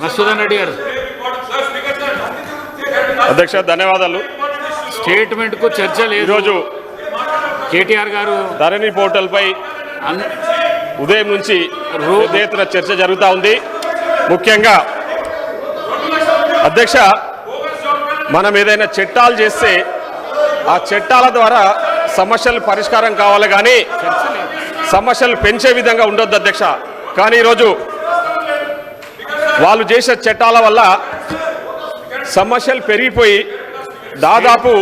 మసూదన్ రెడ్డి గారు. అధ్యక్ష ధన్యవాదాలు. స్టేట్మెంట్ కు చర్చ లేదు. ఈరోజు కేటీఆర్ గారు ధరణి పోర్టల్ పై ఉదయం నుంచి పెద్ద ఎత్తున చర్చ జరుగుతూ ఉంది. ముఖ్యంగా అధ్యక్ష మనం ఏదైనా చట్టాలు చేస్తే ఆ చట్టాల ద్వారా సమస్యలు పరిష్కారం కావాలి కానీ సమస్యలు పెంచే విధంగా ఉండొద్దు అధ్యక్ష. కానీ ఈరోజు వాళ్ళు చేసే చట్టాల వల్ల సమస్యలు పెరిగిపోయి దాదాపు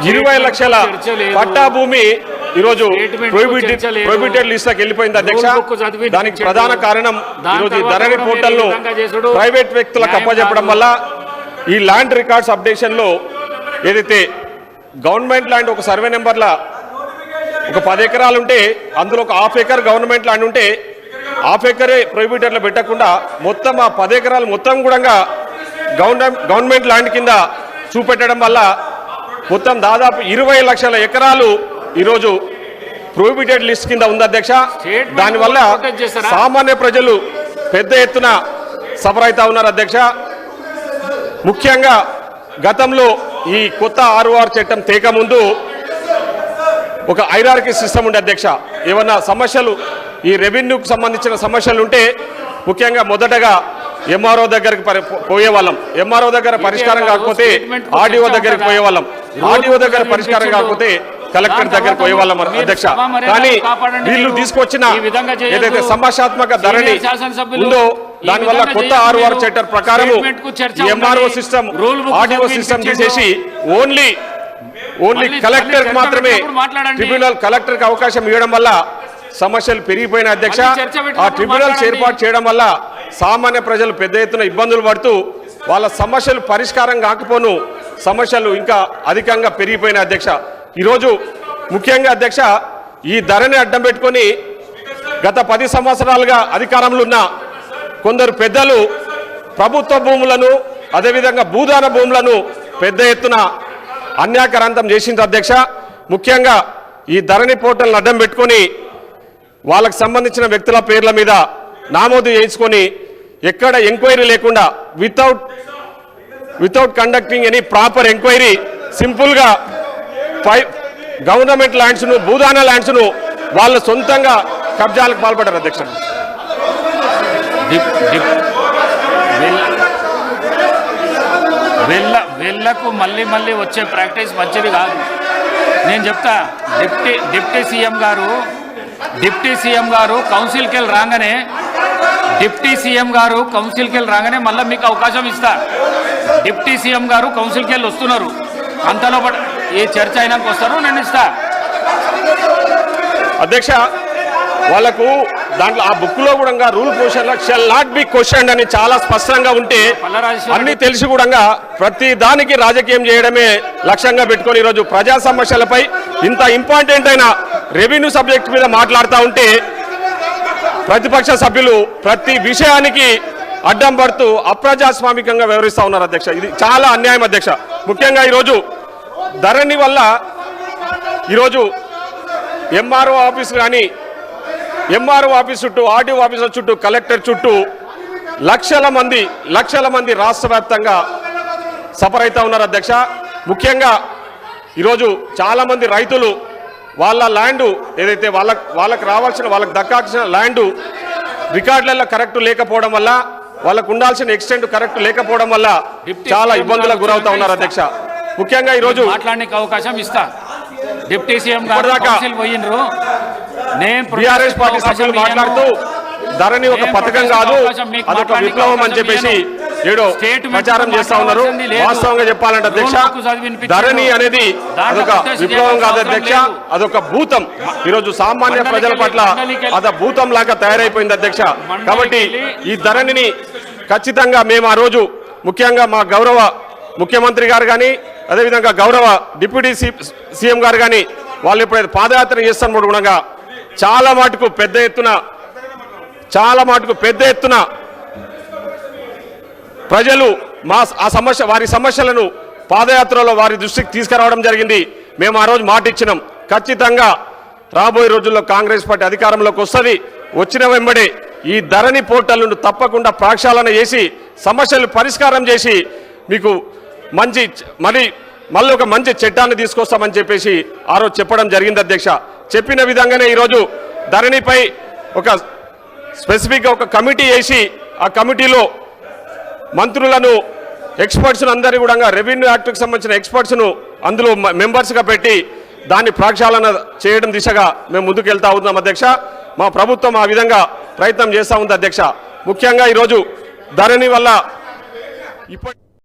20 లక్షల పట్టా భూమి ఈరోజు ప్రొహిబిటెడ్ లిస్ట్లోకి వెళ్ళిపోయింది అధ్యక్ష. దానికి ప్రధాన కారణం ఈరోజు ధరణి పోర్టల్ను ప్రైవేట్ వ్యక్తులకు అప్పచెప్పడం వల్ల ఈ ల్యాండ్ రికార్డ్స్ అప్డేషన్లో ఏదైతే గవర్నమెంట్ ల్యాండ్ ఒక సర్వే నెంబర్ల ఒక 10 ఎకరాలు ఉంటే అందులో ఒక ½ ఎకర్ గవర్నమెంట్ ల్యాండ్ ఉంటే ½ ఎకరే ప్రొహిబిటెడ్లో పెట్టకుండా మొత్తం ఆ 10 ఎకరాలు మొత్తం కూడా గవర్నమెంట్ ల్యాండ్ కింద చూపెట్టడం వల్ల మొత్తం దాదాపు 20 లక్షల ఎకరాలు ఈరోజు ప్రొహిబిటెడ్ లిస్ట్ కింద ఉంది అధ్యక్ష. దానివల్ల సామాన్య ప్రజలు పెద్ద ఎత్తున సఫర్ అవుతా ఉన్నారు అధ్యక్ష. ముఖ్యంగా గతంలో ఈ కొత్త ROR చట్టం తేకముందు ఒక హైరార్కీ సిస్టమ్ ఉండే అధ్యక్ష. ఏమన్నా సమస్యలు ఈ రెవెన్యూకి సంబంధించిన సమస్యలు ఉంటే ముఖ్యంగా మొదటగా MRO దగ్గరికి పోయేవాళ్ళం. MRO దగ్గర పరిష్కారం కాకపోతే RDO దగ్గరికి పోయేవాళ్ళం. RDO దగ్గర పరిష్కారం కాకపోతే కలెక్టర్ దగ్గరికి పోయేవాళ్ళం అధ్యక్ష. కానీ వీళ్ళు తీసుకొచ్చిన ఏదైతే సమస్యాత్మక ధరణి ఉందో దానివల్ల కొత్త ROR చట్టం ప్రకారం MRO సిస్టమ్ RDO సిస్టమ్ తీసేసి ఓన్లీ కలెక్టర్ మాత్రమే ట్రిబ్యునల్ కలెక్టర్కి అవకాశం ఇవ్వడం వల్ల సమస్యలు పెరిగిపోయిన అధ్యక్ష. ఆ ట్రిబ్యునల్స్ ఏర్పాటు చేయడం వల్ల సామాన్య ప్రజలు పెద్ద ఎత్తున ఇబ్బందులు పడుతూ వాళ్ళ సమస్యలు పరిష్కారం కాకపోను సమస్యలు ఇంకా అధికంగా పెరిగిపోయిన అధ్యక్ష. ఈరోజు ముఖ్యంగా అధ్యక్ష ఈ ధరణి అడ్డం పెట్టుకొని గత 10 సంవత్సరాలుగా అధికారంలో ఉన్న కొందరు పెద్దలు ప్రభుత్వ భూములను అదేవిధంగా భూదాన భూములను పెద్ద ఎత్తున అన్యాక్రాంతం చేసింది అధ్యక్ష. ముఖ్యంగా ఈ ధరణి పోర్టల్ని అడ్డం పెట్టుకొని వాళ్ళకు సంబంధించిన వ్యక్తుల పేర్ల మీద నామోదు చేయించుకొని ఎక్కడ ఎంక్వైరీ లేకుండా without conducting any proper enquiry సింపుల్గా గవర్నమెంట్ ల్యాండ్స్ను భూదాన ల్యాండ్స్ను వాళ్ళు సొంతంగా కబ్జాలకు పాల్పడ్డారు అధ్యక్ష. వెళ్ళకు మళ్ళీ వచ్చే ప్రాక్టీస్ మంచిది కాదు. నేను చెప్తా, డిప్టీ సీఎం గారు కౌన్సిల్కి వెళ్ళి రాగానే మళ్ళీ మీకు అవకాశం ఇస్తా. డిప్టీ సీఎం గారు కౌన్సిల్కి వెళ్ళి వస్తున్నారు, అంతలో ఏ చర్చ అయినాక వస్తారు, నేను ఇస్తా అధ్యక్ష. వాళ్ళకు దాంట్లో ఆ బుక్ లో కూడా rule position shall not be questioned అని చాలా స్పష్టంగా ఉంటే అన్ని తెలిసి కూడా ప్రతి దానికి రాజకీయం చేయడమే లక్ష్యంగా పెట్టుకొని ఈరోజు ప్రజా సమస్యలపై ఇంత ఇంపార్టెంట్ అయిన రెవెన్యూ సబ్జెక్ట్ మీద మాట్లాడుతూ ఉంటే ప్రతిపక్ష సభ్యులు ప్రతి విషయానికి అడ్డం పడుతూ అప్రజాస్వామికంగా వ్యవహరిస్తూ ఉన్నారు అధ్యక్ష. ఇది చాలా అన్యాయం అధ్యక్ష. ముఖ్యంగా ఈరోజు ధరణి వల్ల ఈరోజు MRO ఆఫీస్ కానీ MRO ఆఫీస్ చుట్టూ RDO ఆఫీసుల చుట్టూ కలెక్టర్ చుట్టూ లక్షల మంది రాష్ట్ర వ్యాప్తంగా సఫర్ అవుతూ ఉన్నారు అధ్యక్ష. ముఖ్యంగా ఈరోజు చాలామంది రైతులు వాళ్ళ ల్యాండు ఏదైతే వాళ్ళకు రావాల్సిన వాళ్ళకు దక్కాల్సిన ల్యాండు రికార్డులలో కరెక్ట్ లేకపోవడం వల్ల వాళ్ళకు ఉండాల్సిన ఎక్స్టెంట్ కరెక్ట్ లేకపోవడం వల్ల చాలా ఇబ్బందులకు గురవుతా ఉన్నారు అధ్యక్ష. ముఖ్యంగా ఈరోజు మాట్లాడడానికి అవకాశం ఇస్తా. డిప్యూటీ సీఎం గారు పోయినరు, బీఆర్ఎస్ పార్టీ సభ్యులు మాట్లాడుతూ ధరణి ఒక పథకం కాదు అదొక విప్లవం అని చెప్పేసి ఏడో ప్రచారం చేస్తా ఉన్నారు. వాస్తవంగా చెప్పాలంటే అధ్యక్ష ధరణి అనేది అదొక విప్లవం కాదు అధ్యక్ష, అదొక భూతం. ఈరోజు సామాన్య ప్రజల పట్ల అద భూతం లాగా తయారైపోయింది అధ్యక్ష. కాబట్టి ఈ ధరణిని ఖచ్చితంగా మేము ఆ రోజు ముఖ్యంగా మా గౌరవ ముఖ్యమంత్రి గారు కానీ అదేవిధంగా గౌరవ డిప్యూటీ సీఎం గారు కానీ వాళ్ళు ఎప్పుడైతే పాదయాత్ర చేస్తున్నప్పుడు కూడా చాలా మటుకు పెద్ద ఎత్తున ప్రజలు వారి సమస్యలను పాదయాత్రలో వారి దృష్టికి తీసుకురావడం జరిగింది. మేము ఆ రోజు మాట ఇచ్చినాం, ఖచ్చితంగా రాబోయే రోజుల్లో కాంగ్రెస్ పార్టీ అధికారంలోకి వస్తుంది. వచ్చిన వెంబడే ఈ ధరణి పోర్టల్ను తప్పకుండా ప్రక్షాళన చేసి సమస్యలు పరిష్కారం చేసి మీకు మళ్ళీ ఒక మంచి చట్టాన్ని తీసుకొస్తామని చెప్పేసి ఆ రోజు చెప్పడం జరిగింది అధ్యక్ష. చెప్పిన విధంగానే ఈరోజు ధరణిపై ఒక స్పెసిఫిక్గా ఒక కమిటీ వేసి ఆ కమిటీలో మంత్రులను ఎక్స్పర్ట్స్ను అందరి కూడా రెవెన్యూ యాక్ట్కి సంబంధించిన ఎక్స్పర్ట్స్ను అందులో మెంబర్స్గా పెట్టి దాన్ని ప్రక్షాళన చేయడం దిశగా మేము ముందుకు వెళ్తా ఉన్నాం అధ్యక్ష. మా ప్రభుత్వం ఆ విధంగా ప్రయత్నం చేస్తూ ఉంది అధ్యక్ష. ముఖ్యంగా ఈరోజు ధరణి వల్ల